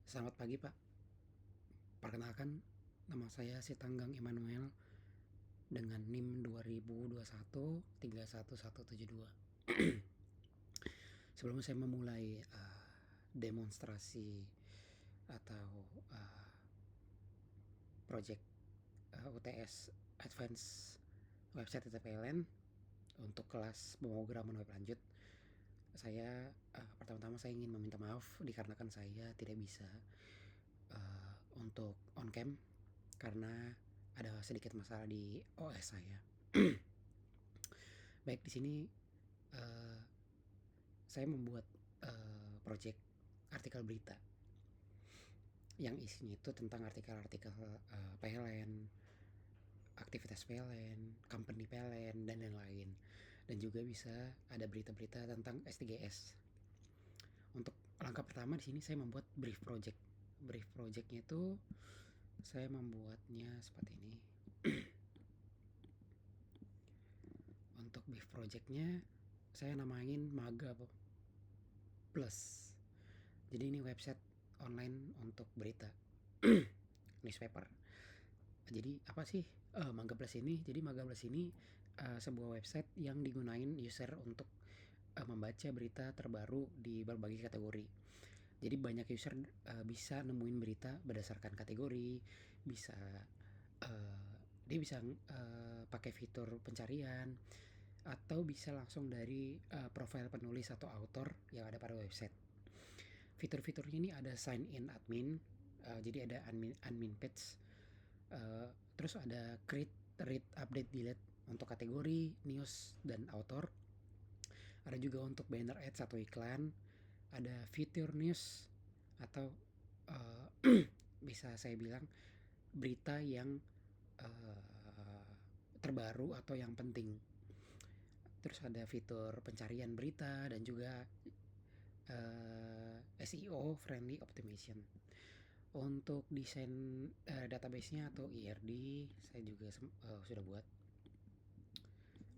Selamat pagi Pak, perkenalkan nama saya Sitanggang Immanuel dengan NIM 2021 317172. Sebelum saya memulai demonstrasi atau project UTS Advance Website TTPLN untuk kelas pemrograman web lanjut, pertama-tama saya ingin meminta maaf dikarenakan saya tidak bisa untuk on cam karena ada sedikit masalah di OS saya. Baik, di sini uh, saya membuat project artikel berita yang isinya itu tentang artikel-artikel PLN, aktivitas PLN, company PLN, dan lain-lain. Dan juga bisa ada berita-berita tentang S3S. Untuk langkah pertama di sini saya membuat brief project. Brief projectnya itu saya membuatnya seperti ini. Untuk brief projectnya saya namain Maga Plus. Jadi ini website online untuk berita newspaper. Jadi apa sih Maga Plus ini? Jadi Maga Plus ini sebuah website yang digunain user untuk membaca berita terbaru di berbagai kategori. Jadi banyak user bisa nemuin berita berdasarkan kategori, bisa dia bisa pakai fitur pencarian, atau bisa langsung dari profil penulis atau author yang ada pada website. Fitur-fiturnya ini ada sign in admin, jadi ada admin page, terus ada create, read, update, delete untuk kategori, news, dan author. Ada juga untuk banner ads atau iklan, ada fitur news atau uh, bisa saya bilang berita yang terbaru atau yang penting. Terus ada fitur pencarian berita dan juga SEO friendly optimization. Untuk desain database-nya atau ERD saya juga sudah buat.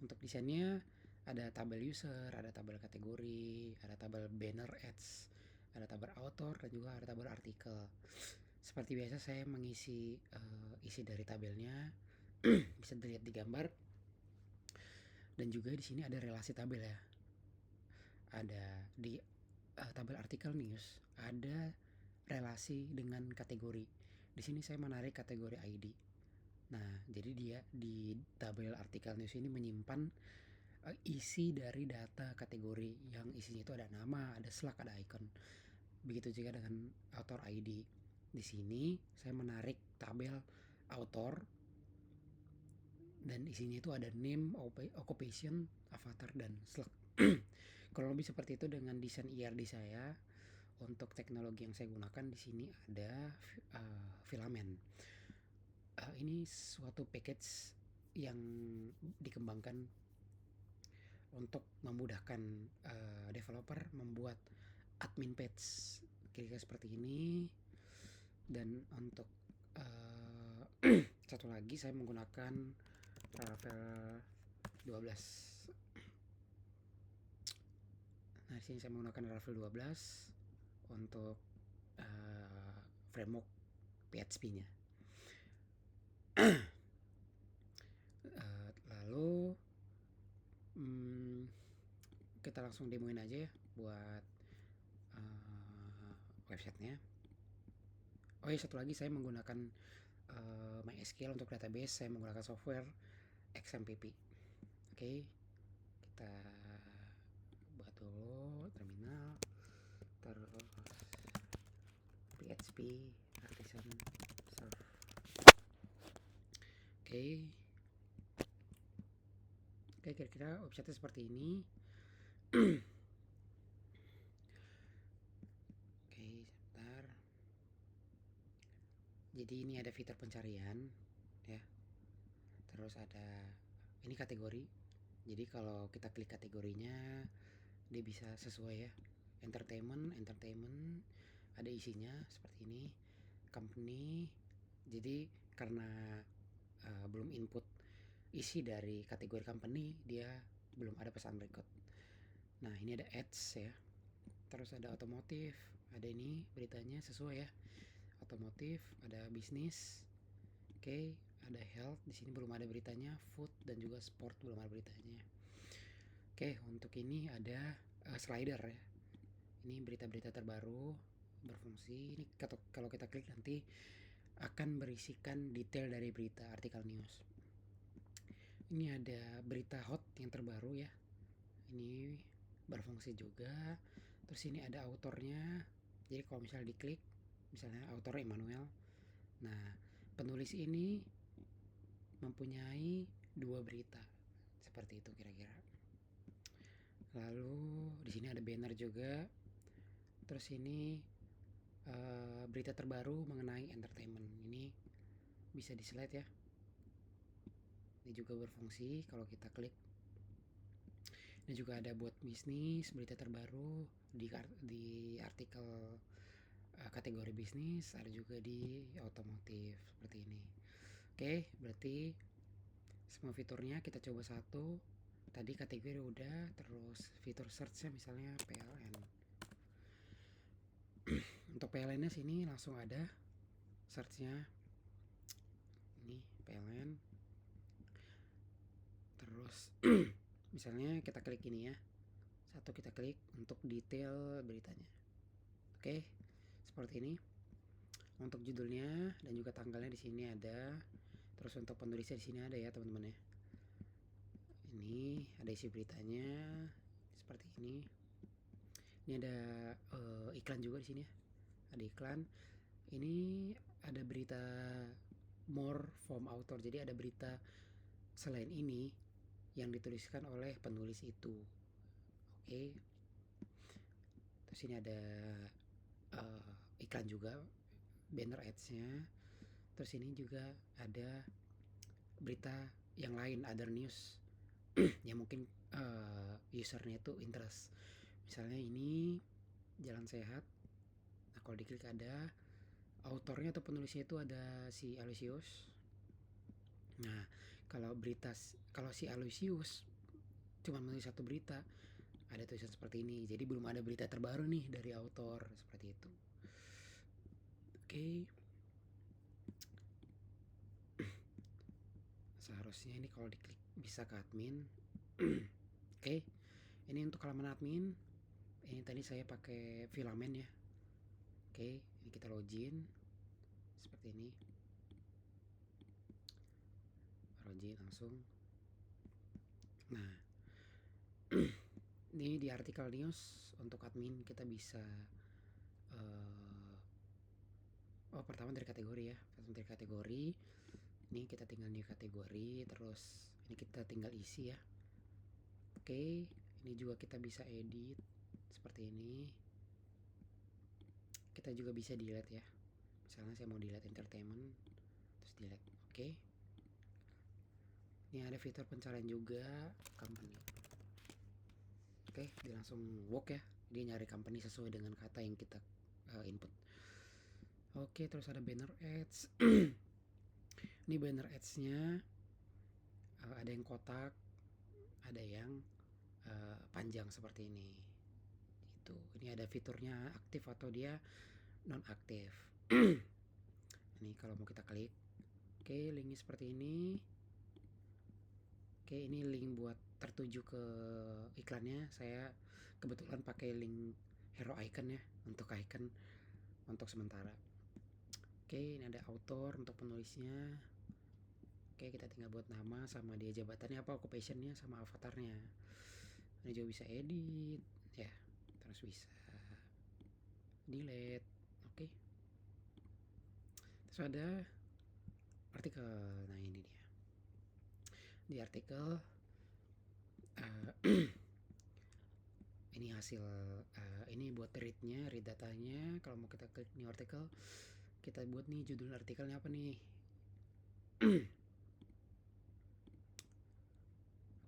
Untuk desainnya ada tabel user, ada tabel kategori, ada tabel banner ads, ada tabel author, dan juga ada tabel artikel. Seperti biasa saya mengisi isi dari tabelnya bisa dilihat di gambar. Dan juga di sini ada relasi tabel ya. Ada di tabel artikel news ada relasi dengan kategori. Di sini saya menarik kategori ID. Nah, jadi dia di tabel artikel news ini menyimpan isi dari data kategori yang isinya itu ada nama, ada slug, ada icon. Begitu juga dengan author ID. Di sini saya menarik tabel author dan isinya itu ada name, occupation, avatar, dan slug. Kalau lebih seperti itu dengan desain ERD saya. Untuk teknologi yang saya gunakan di sini ada filament. Ini suatu package yang dikembangkan untuk memudahkan developer membuat admin page kira-kira seperti ini. Dan untuk satu lagi saya menggunakan Laravel 12. Nah, di sini saya menggunakan Laravel 12 untuk framework PHP-nya. Lalu kita langsung demoin aja ya buat websitenya. Oh iya, satu lagi saya menggunakan MySQL untuk database. Saya menggunakan software XMPP. Oke, kita buat dulu terminal, terus PHP artisan serve. Oke, kira-kira website seperti ini. Oke, sebentar. Jadi ini ada fitur pencarian ya. Terus ada ini kategori. Jadi kalau kita klik kategorinya dia bisa sesuai ya. Entertainment, ada isinya seperti ini. Company. Jadi karena belum input isi dari kategori company, dia belum ada pesan berikut. Nah, ini ada ads ya. Terus ada otomotif, ada ini beritanya sesuai ya, otomotif, ada bisnis, oke, ada health, di sini belum ada beritanya, food dan juga sport belum ada beritanya. Oke, untuk ini ada slider ya. Ini berita-berita terbaru berfungsi. Ini kalau kita klik nanti akan berisikan detail dari berita artikel news. Ini ada berita hot yang terbaru ya. Ini berfungsi juga. Terus ini ada autornya. Jadi kalau misalnya diklik, misalnya autor Emmanuel. Nah, penulis ini mempunyai 2 berita. Seperti itu kira-kira. Lalu di sini ada banner juga. Terus ini berita terbaru mengenai entertainment. Ini bisa di slide ya. Ini juga berfungsi kalau kita klik. Ini juga ada buat bisnis, berita terbaru di artikel kategori bisnis, ada juga di otomotif seperti ini. Oke, berarti semua fiturnya kita coba satu. Tadi kategori udah, terus fitur search-nya misalnya PLN. Untuk PLN-nya sini langsung ada search-nya. Ini PLN. Terus misalnya kita klik ini ya. Satu kita klik untuk detail beritanya. Oke, seperti ini. Untuk judulnya dan juga tanggalnya di sini ada. Terus untuk penulisnya di sini ada ya teman-teman ya. Ini ada isi beritanya seperti ini. Ini ada iklan juga di sini ya. Ada iklan. Ini ada berita more from author. Jadi ada berita selain ini yang dituliskan oleh penulis itu. Oke. Terus ini ada iklan juga, banner ads-nya. Terus ini juga ada berita yang lain, other news yang mungkin usernya itu interest. Misalnya ini jalan sehat. Nah kalau diklik ada autornya atau penulisnya itu ada si Aloysius. Nah kalau si Aloysius cuma menulis satu berita, ada tulisan seperti ini. Jadi belum ada berita terbaru nih dari autor seperti itu. Oke. Seharusnya ini kalau diklik bisa ke admin. Oke. Ini untuk halaman admin. Ini tadi saya pakai filament ya. Oke, ini kita login seperti ini. Login langsung. Nah, ini di artikel news untuk admin kita bisa pertama dari kategori ya. Pertama dari kategori. Ini kita tinggal new kategori, terus ini kita tinggal isi ya. Oke, ini juga kita bisa edit seperti ini. Kita juga bisa delete ya. Misalnya saya mau delete entertainment, terus delete. Oke. Ini ada fitur pencarian juga company. Oke, dia langsung work ya. Dia nyari company sesuai dengan kata yang kita input. Oke, terus ada banner ads. Ini banner ads-nya ada yang kotak, ada yang panjang seperti ini. Itu. Ini ada fiturnya aktif atau dia non aktif. Ini kalau mau kita klik. Oke, linknya seperti ini. Oke, ini link buat tertuju ke iklannya. Saya kebetulan pakai link hero icon ya untuk icon untuk sementara. Oke, ini ada author untuk penulisnya. Oke, kita tinggal buat nama sama dia jabatannya apa, occupationnya sama avatarnya. Ini juga bisa edit ya, terus bisa delete. Oke. Terus ada artikel. Nah ini dia. Di artikel ini hasil ini buat read datanya. Kalau mau kita klik new artikel, kita buat nih judul artikelnya apa nih.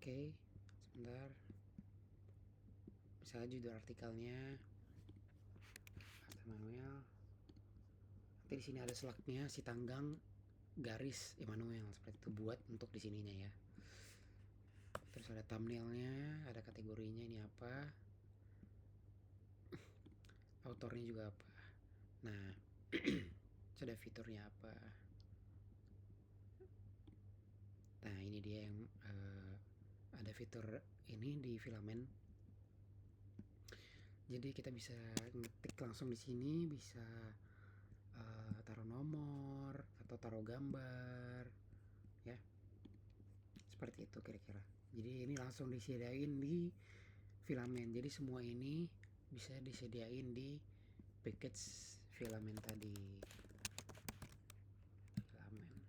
Oke, sebentar. Misalnya judul artikelnya Emmanuel. Nanti di sini ada slugnya si tanggang garis Emmanuel seperti itu buat untuk di sininya ya. Terus ada thumbnailnya, ada kategorinya ini apa. autornya juga apa. Nah, sudah fiturnya apa. Nah, ini dia yang ada fitur ini di Filament. Jadi kita bisa ngetik langsung di sini, bisa taruh nomor atau taruh gambar, ya. Seperti itu kira-kira. Jadi ini langsung disediain di Filament. Jadi semua ini bisa disediain di package Filament tadi. Filament.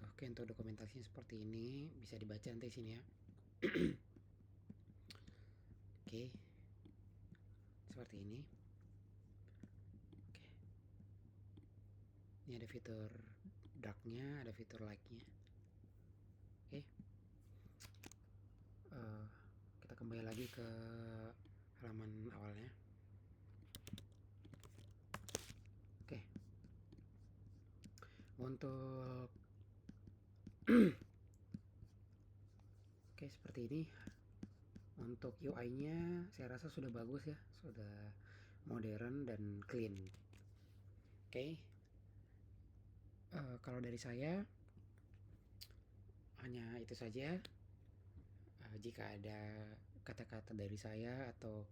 Oke, untuk dokumentasinya seperti ini, bisa dibaca nanti sini ya. Oke, seperti ini. Oke, ini ada fitur darknya, ada fitur lightnya. Oke, kita kembali lagi ke halaman awalnya. Oke, untuk oke, seperti ini. Untuk UI-nya saya rasa sudah bagus ya, sudah modern dan clean. Oke, kalau dari saya hanya itu saja. Jika ada kata-kata dari saya atau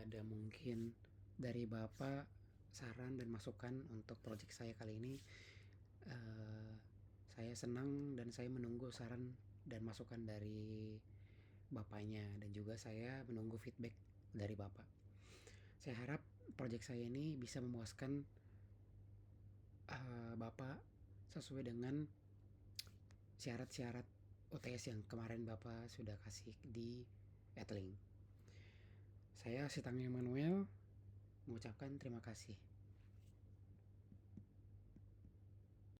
ada mungkin dari Bapak saran dan masukan untuk project saya kali ini, saya senang dan saya menunggu saran dan masukan dari Bapaknya, dan juga saya menunggu feedback dari Bapak. Saya harap project saya ini bisa memuaskan Bapak sesuai dengan syarat-syarat UTS yang kemarin Bapak sudah kasih di Edlink. Saya Sitang Emmanuel mengucapkan terima kasih.